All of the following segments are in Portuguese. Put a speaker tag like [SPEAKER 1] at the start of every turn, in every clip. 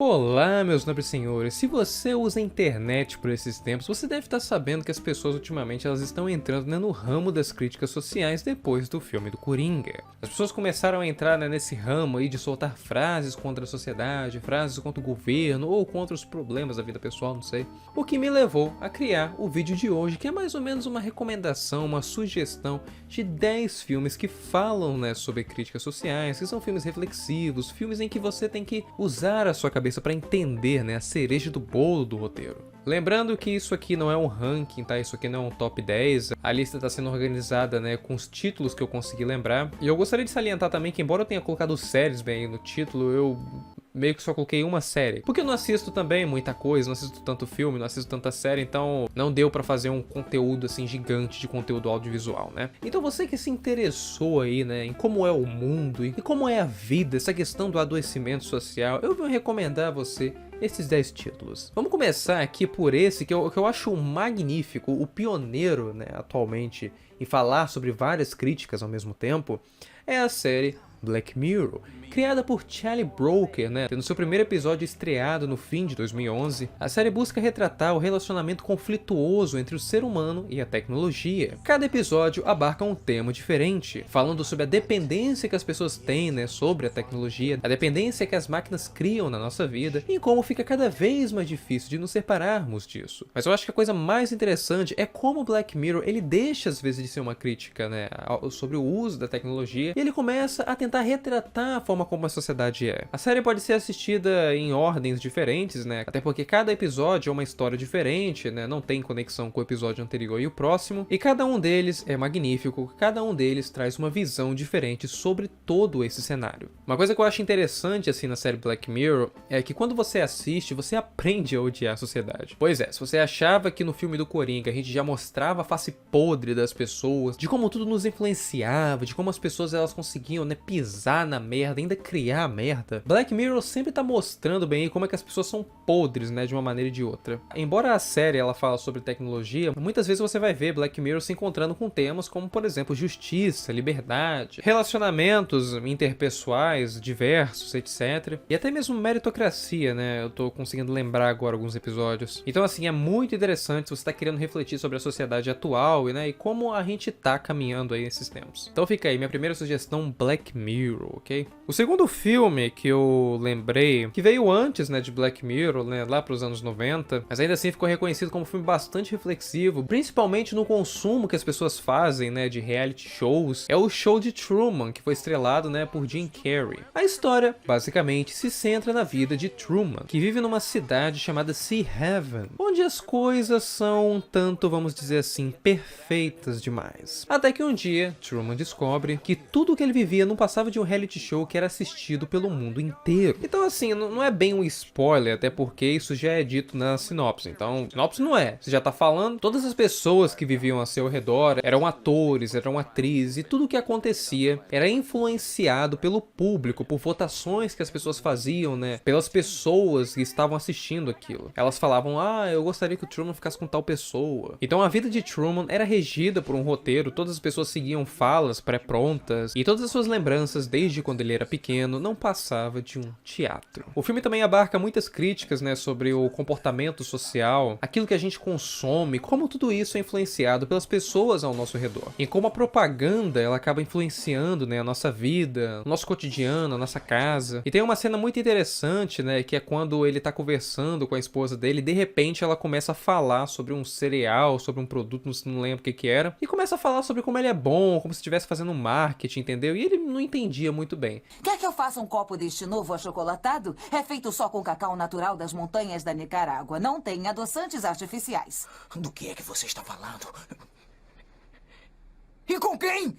[SPEAKER 1] Olá, meus nobres senhores. Se você usa a internet por esses tempos, você deve estar sabendo que as pessoas ultimamente elas estão entrando, no ramo das críticas sociais depois do filme do Coringa. As pessoas começaram a entrar, nesse ramo aí de soltar frases contra a sociedade, frases contra o governo ou contra os problemas da vida pessoal, não sei. O que me levou a criar o vídeo de hoje, que é mais ou menos uma recomendação, uma sugestão de 10 filmes que falam, sobre críticas sociais, que são filmes reflexivos, filmes em que você tem que usar a sua cabeça para entender, a cereja do bolo do roteiro. Lembrando que isso aqui não é um ranking, tá? Isso aqui não é um top 10. A lista está sendo organizada, com os títulos que eu consegui lembrar. E eu gostaria de salientar também que, embora eu tenha colocado séries bem aí no título, eu meio que só coloquei uma série. Porque eu não assisto também muita coisa, não assisto tanto filme, não assisto tanta série, então não deu pra fazer um conteúdo assim gigante de conteúdo audiovisual, né? Então você que se interessou aí, em como é o mundo e como é a vida, essa questão do adoecimento social, eu vou recomendar a você esses 10 títulos. Vamos começar aqui por esse que eu acho magnífico, o pioneiro, atualmente, em falar sobre várias críticas ao mesmo tempo, é a série Black Mirror, criada por Charlie Brooker, tendo seu primeiro episódio estreado no fim de 2011. A série busca retratar o relacionamento conflituoso entre o ser humano e a tecnologia. Cada episódio abarca um tema diferente, falando sobre a dependência que as pessoas têm, sobre a tecnologia, a dependência que as máquinas criam na nossa vida e como fica cada vez mais difícil de nos separarmos disso. Mas eu acho que a coisa mais interessante é como Black Mirror ele deixa às vezes de ser uma crítica, sobre o uso da tecnologia e ele começa a tentar retratar a forma como a sociedade é. A série pode ser assistida em ordens diferentes, até porque cada episódio é uma história diferente, não tem conexão com o episódio anterior e o próximo, e cada um deles é magnífico, cada um deles traz uma visão diferente sobre todo esse cenário. Uma coisa que eu acho interessante assim na série Black Mirror é que quando você assiste, você aprende a odiar a sociedade. Pois é, se você achava que no filme do Coringa a gente já mostrava a face podre das pessoas, de como tudo nos influenciava, de como as pessoas elas conseguiam, pisar na merda, ainda criar merda, Black Mirror sempre tá mostrando bem como é que as pessoas são podres, de uma maneira e de outra. Embora a série ela fala sobre tecnologia, muitas vezes você vai ver Black Mirror se encontrando com temas como, por exemplo, justiça, liberdade, relacionamentos interpessoais diversos, etc. E até mesmo meritocracia, eu tô conseguindo lembrar agora alguns episódios. Então, assim, é muito interessante se você tá querendo refletir sobre a sociedade atual e como a gente tá caminhando aí nesses tempos. Então fica aí, minha primeira sugestão, Black Mirror, ok? O segundo filme que eu lembrei, que veio antes, de Black Mirror, lá pros anos 90, mas ainda assim ficou reconhecido como um filme bastante reflexivo, principalmente no consumo que as pessoas fazem, de reality shows, é o Show de Truman, que foi estrelado, por Jim Carrey. A história, basicamente, se centra na vida de Truman, que vive numa cidade chamada Sea Haven, onde as coisas são um tanto, vamos dizer assim, perfeitas demais. Até que um dia, Truman descobre que tudo que ele vivia não passava de um reality show que era assistido pelo mundo inteiro. Então assim, não é bem um spoiler, até porque isso já é dito na sinopse. Então, sinopse não é. Você já tá falando, todas as pessoas que viviam a seu redor eram atores, eram atrizes, e tudo o que acontecia era influenciado pelo público, por votações que as pessoas faziam, pelas pessoas que estavam assistindo aquilo. Elas falavam, eu gostaria que o Truman ficasse com tal pessoa. Então a vida de Truman era regida por um roteiro, todas as pessoas seguiam falas pré-prontas, e todas as suas lembranças desde quando ele era pequeno não passava de um teatro. O filme também abarca muitas críticas, sobre o comportamento social, aquilo que a gente consome, como tudo isso é influenciado pelas pessoas ao nosso redor. E como a propaganda, ela acaba influenciando, a nossa vida, o nosso cotidiano, a nossa casa. E tem uma cena muito interessante, que é quando ele tá conversando com a esposa dele e de repente ela começa a falar sobre um cereal, sobre um produto, não lembro o que que era, e começa a falar sobre como ele é bom, como se estivesse fazendo marketing, entendeu? E ele não entendia muito bem.
[SPEAKER 2] Quer que eu faça um copo deste novo achocolatado? É feito só com cacau natural das montanhas da Nicarágua. Não tem adoçantes artificiais.
[SPEAKER 3] Do que é que você está falando? E com quem?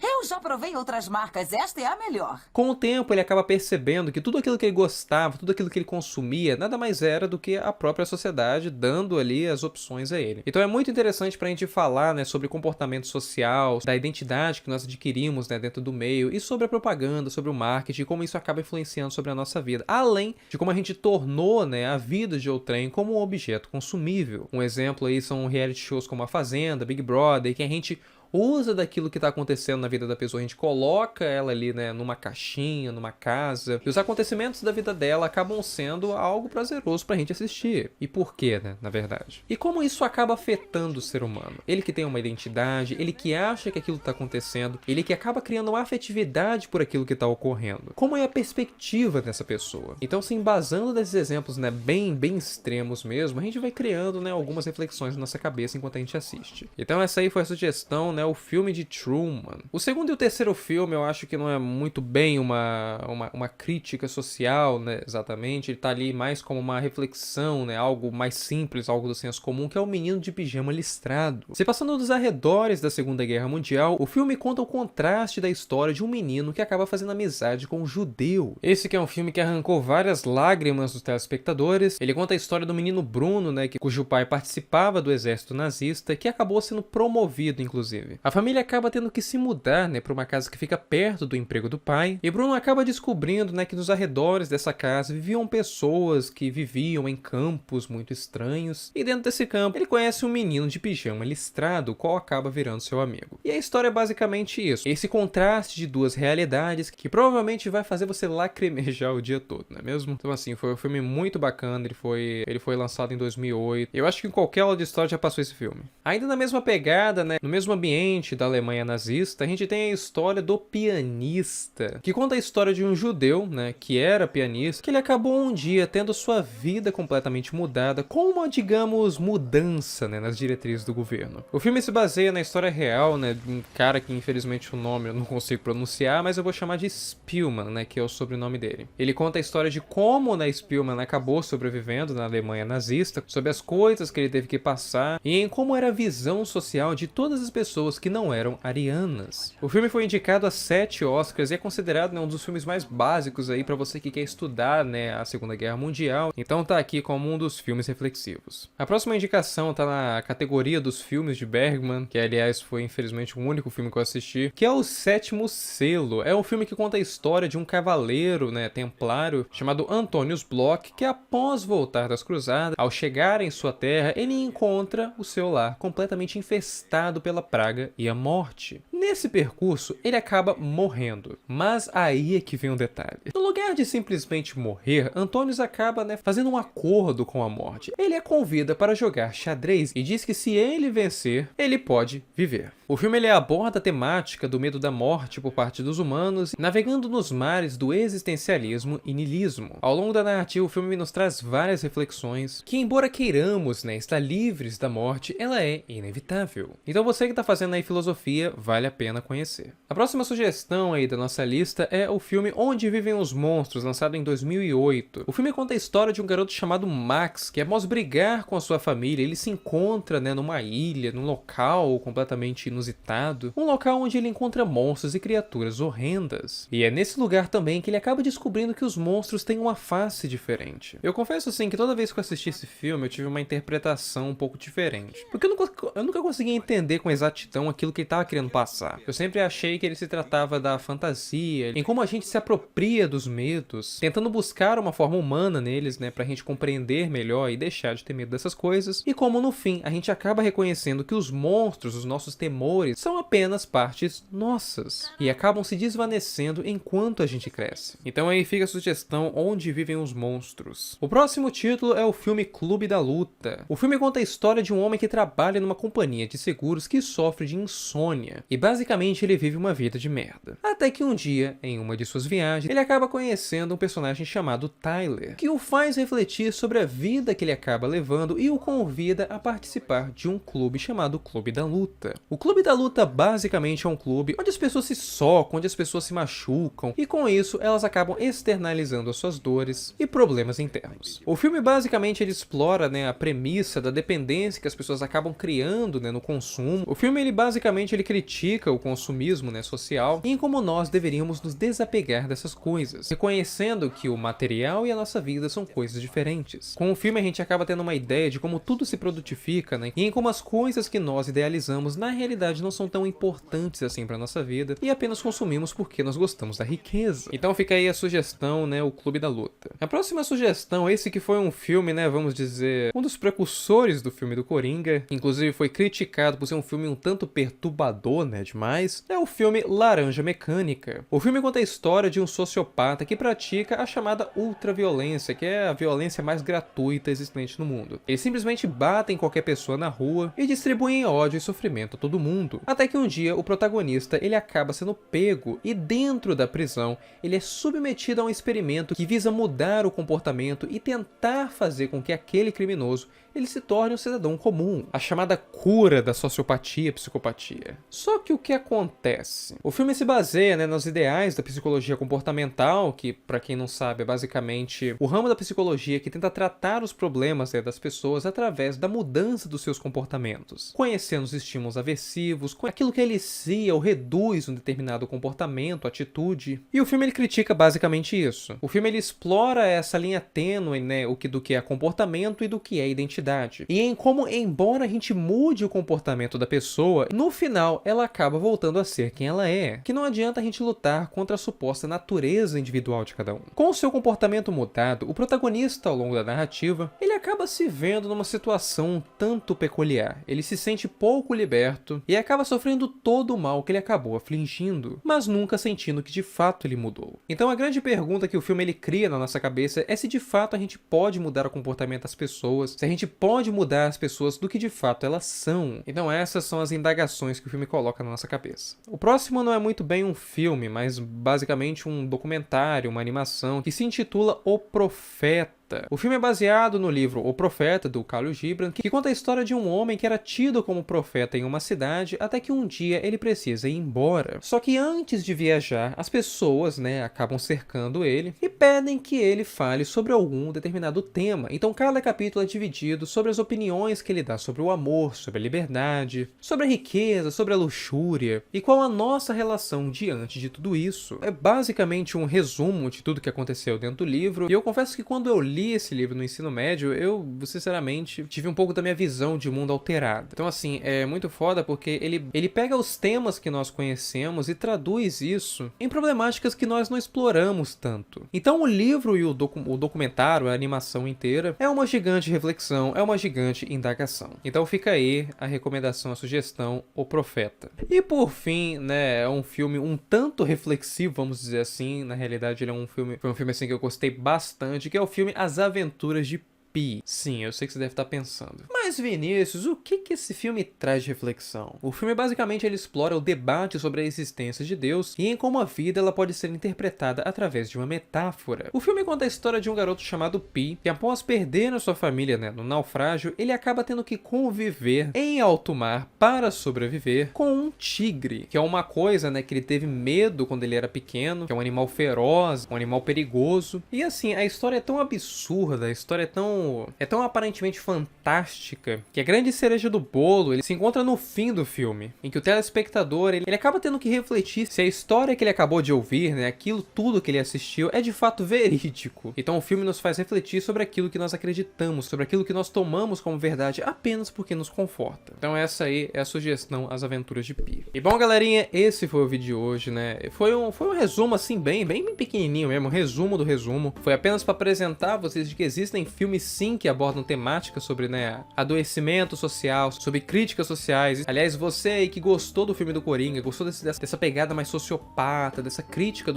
[SPEAKER 2] Eu já provei outras marcas. Esta é a melhor.
[SPEAKER 1] Com o tempo, ele acaba percebendo que tudo aquilo que ele gostava, tudo aquilo que ele consumia, nada mais era do que a própria sociedade dando ali as opções a ele. Então é muito interessante pra gente falar, sobre comportamento social, da identidade que nós adquirimos, dentro do meio, e sobre a propaganda, sobre o marketing, como isso acaba influenciando sobre a nossa vida. Além de como a gente tornou, a vida de outrem como um objeto consumível. Um exemplo aí são reality shows como A Fazenda, Big Brother, que a gente usa daquilo que tá acontecendo na vida da pessoa, a gente coloca ela ali, né, numa caixinha, numa casa, e os acontecimentos da vida dela acabam sendo algo prazeroso pra gente assistir. E por quê, né, na verdade? E como isso acaba afetando o ser humano? Ele que tem uma identidade, ele que acha que aquilo tá acontecendo, ele que acaba criando uma afetividade por aquilo que tá ocorrendo. Como é a perspectiva dessa pessoa? Então, se embasando desses exemplos, né, bem extremos mesmo, a gente vai criando, né, algumas reflexões na nossa cabeça enquanto a gente assiste. Então essa aí foi a sugestão, né, o filme de Truman. O segundo e o terceiro filme eu acho que não é muito bem uma crítica social, né, exatamente. Ele tá ali mais como uma reflexão, né, algo mais simples, algo do senso comum, que é o Menino de Pijama Listrado. Se passando dos arredores da Segunda Guerra Mundial, o filme conta o contraste da história de um menino que acaba fazendo amizade com um judeu. Esse que é um filme que arrancou várias lágrimas dos telespectadores. Ele conta a história do menino Bruno, né, cujo pai participava do exército nazista, que acabou sendo promovido, inclusive. A família acaba tendo que se mudar, né, para uma casa que fica perto do emprego do pai, e Bruno acaba descobrindo, né, que nos arredores dessa casa viviam pessoas que viviam em campos muito estranhos, e dentro desse campo ele conhece um menino de pijama listrado, o qual acaba virando seu amigo. E a história é basicamente isso, esse contraste de duas realidades que provavelmente vai fazer você lacrimejar o dia todo, não é mesmo? Então assim, foi um filme muito bacana, ele foi lançado em 2008. Eu acho que em qualquer aula de história já passou esse filme. Ainda na mesma pegada, né, no mesmo ambiente da Alemanha nazista, a gente tem a história do pianista, que conta a história de um judeu, né, que era pianista, que ele acabou um dia tendo sua vida completamente mudada, com uma, digamos, mudança, né, nas diretrizes do governo. O filme se baseia na história real, né, de um cara que infelizmente o nome eu não consigo pronunciar, mas eu vou chamar de Spielmann, né, que é o sobrenome dele. Ele conta a história de como, né, Spielmann acabou sobrevivendo na Alemanha nazista, sobre as coisas que ele teve que passar e em como era a visão social de todas as pessoas que não eram arianas. O filme foi indicado a 7 Oscars e é considerado, né, um dos filmes mais básicos aí para você que quer estudar, né, a Segunda Guerra Mundial, então tá aqui como um dos filmes reflexivos. A próxima indicação tá na categoria dos filmes de Bergman, que aliás foi infelizmente o único filme que eu assisti, que é O Sétimo Selo. É um filme que conta a história de um cavaleiro, né, templário chamado Antonius Bloch, que após voltar das cruzadas, ao chegar em sua terra, ele encontra o seu lar completamente infestado pela praga e a morte. Nesse percurso, ele acaba morrendo. Mas aí é que vem um detalhe. No lugar de simplesmente morrer, Antonius acaba, né, fazendo um acordo com a morte. Ele a convida para jogar xadrez e diz que se ele vencer, ele pode viver. O filme ele aborda a temática do medo da morte por parte dos humanos, navegando nos mares do existencialismo e niilismo. Ao longo da narrativa, o filme nos traz várias reflexões que, embora queiramos, né, estar livres da morte, ela é inevitável. Então você que está fazendo aí filosofia, vale a pena conhecer. A próxima sugestão aí da nossa lista é o filme Onde Vivem os Monstros, lançado em 2008. O filme conta a história de um garoto chamado Max, que após brigar com a sua família, ele se encontra, né, numa ilha, num local completamente inusitado, um local onde ele encontra monstros e criaturas horrendas. E é nesse lugar também que ele acaba descobrindo que os monstros têm uma face diferente. Eu confesso assim que toda vez que eu assisti esse filme eu tive uma interpretação um pouco diferente, porque eu nunca conseguia entender com exatidão aquilo que ele estava querendo passar. Eu sempre achei que ele se tratava da fantasia, em como a gente se apropria dos medos, tentando buscar uma forma humana neles, né, pra gente compreender melhor e deixar de ter medo dessas coisas, e como no fim a gente acaba reconhecendo que os monstros, os nossos temores, são apenas partes nossas, e acabam se desvanecendo enquanto a gente cresce. Então aí fica a sugestão Onde Vivem os Monstros. O próximo título é o filme Clube da Luta. O filme conta a história de um homem que trabalha numa companhia de seguros que sofre de insônia, e basicamente ele vive uma vida de merda. Até que um dia, em uma de suas viagens, ele acaba conhecendo um personagem chamado Tyler, que o faz refletir sobre a vida que ele acaba levando e o convida a participar de um clube chamado Clube da Luta. O Clube da Luta basicamente é um clube onde as pessoas se socam, onde as pessoas se machucam, e com isso elas acabam externalizando as suas dores e problemas internos. O filme basicamente ele explora, né, a premissa da dependência que as pessoas acabam criando, né, no consumo. O filme ele basicamente ele critica critica o consumismo, né, social e em como nós deveríamos nos desapegar dessas coisas, reconhecendo que o material e a nossa vida são coisas diferentes. Com o filme a gente acaba tendo uma ideia de como tudo se produtifica, né, e em como as coisas que nós idealizamos na realidade não são tão importantes assim para nossa vida e apenas consumimos porque nós gostamos da riqueza. Então fica aí a sugestão, né, o Clube da Luta. A próxima sugestão, esse que foi um filme, né, vamos dizer, um dos precursores do filme do Coringa, inclusive foi criticado por ser um filme um tanto perturbador, né, demais, é o filme Laranja Mecânica. O filme conta a história de um sociopata que pratica a chamada ultraviolência, que é a violência mais gratuita existente no mundo. Eles simplesmente batem qualquer pessoa na rua e distribuem ódio e sofrimento a todo mundo. Até que um dia o protagonista ele acaba sendo pego e dentro da prisão ele é submetido a um experimento que visa mudar o comportamento e tentar fazer com que aquele criminoso ele se torne um cidadão comum, a chamada cura da sociopatia e psicopatia. Só que o que acontece? O filme se baseia, né, nos ideais da psicologia comportamental, que, para quem não sabe, é basicamente o ramo da psicologia que tenta tratar os problemas, né, das pessoas através da mudança dos seus comportamentos, conhecendo os estímulos aversivos, aquilo que elicia ou reduz um determinado comportamento, atitude. E o filme ele critica basicamente isso. O filme ele explora essa linha tênue, né, do que é comportamento e do que é identidade. E em como, embora a gente mude o comportamento da pessoa, no final ela acaba voltando a ser quem ela é. Que não adianta a gente lutar contra a suposta natureza individual de cada um. Com o seu comportamento mudado, o protagonista ao longo da narrativa, ele acaba se vendo numa situação um tanto peculiar. Ele se sente pouco liberto e acaba sofrendo todo o mal que ele acabou afligindo, mas nunca sentindo que de fato ele mudou. Então a grande pergunta que o filme ele cria na nossa cabeça é se de fato a gente pode mudar o comportamento das pessoas, se a gente pode mudar as pessoas do que de fato elas são. Então essas são as indagações que o filme coloca na nossa cabeça. O próximo não é muito bem um filme, mas basicamente um documentário, uma animação, que se intitula O Profeta. O filme é baseado no livro O Profeta, do Khalil Gibran, que conta a história de um homem que era tido como profeta em uma cidade até que um dia ele precisa ir embora. Só que antes de viajar, as pessoas, né, acabam cercando ele e pedem que ele fale sobre algum determinado tema. Então cada capítulo é dividido sobre as opiniões que ele dá sobre o amor, sobre a liberdade, sobre a riqueza, sobre a luxúria e qual a nossa relação diante de tudo isso. É basicamente um resumo de tudo que aconteceu dentro do livro e eu confesso que quando eu li esse livro no ensino médio, eu, sinceramente, tive um pouco da minha visão de mundo alterada. Então, assim, é muito foda porque ele pega os temas que nós conhecemos e traduz isso em problemáticas que nós não exploramos tanto. Então, o livro e o documentário, a animação inteira, é uma gigante reflexão, é uma gigante indagação. Então, fica aí a recomendação, a sugestão, O Profeta. E, por fim, né, é um filme um tanto reflexivo, vamos dizer assim. Na realidade, ele é foi um filme, assim, que eu gostei bastante, que é o filme As Aventuras de Pi. Sim, eu sei que você deve estar pensando. Mas Vinícius, o que esse filme traz de reflexão? O filme basicamente ele explora o debate sobre a existência de Deus e em como a vida ela pode ser interpretada através de uma metáfora. O filme conta a história de um garoto chamado Pi, que após perder a sua família, né, no naufrágio, ele acaba tendo que conviver em alto mar para sobreviver com um tigre, que é uma coisa, né, que ele teve medo quando ele era pequeno, que é um animal feroz, um animal perigoso. E assim, a história é tão absurda, a história é tão aparentemente fantástica que a grande cereja do bolo ele se encontra no fim do filme, em que o telespectador ele acaba tendo que refletir se a história que ele acabou de ouvir, né, aquilo tudo que ele assistiu é de fato verídico. Então o filme nos faz refletir sobre aquilo que nós acreditamos, sobre aquilo que nós tomamos como verdade apenas porque nos conforta. Então essa aí é a sugestão As Aventuras de Pi. E bom, galerinha, esse foi o vídeo de hoje, né? Foi um resumo assim bem pequenininho mesmo, um resumo do resumo. Foi apenas para apresentar a vocês de que existem filmes sim que abordam temáticas sobre, né, adoecimento social, sobre críticas sociais. Aliás, você aí que gostou do filme do Coringa, gostou dessa pegada mais sociopata, dessa crítica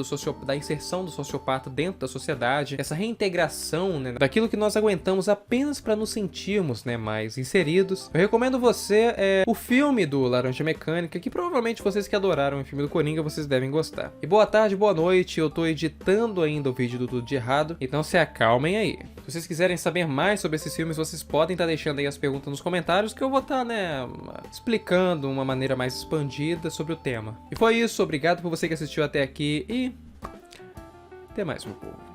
[SPEAKER 1] da inserção do sociopata dentro da sociedade, essa reintegração, né, daquilo que nós aguentamos apenas para nos sentirmos, né, mais inseridos, eu recomendo você o filme do Laranja Mecânica, que provavelmente vocês que adoraram o filme do Coringa, vocês devem gostar. E boa tarde, boa noite, eu tô editando ainda o vídeo do Tudo de Errado, então se acalmem aí. Se vocês quiserem saber mais sobre esses filmes, vocês podem estar deixando aí as perguntas nos comentários que eu vou estar, né, explicando uma maneira mais expandida sobre o tema. E foi isso, obrigado por você que assistiu até aqui e até mais, meu povo.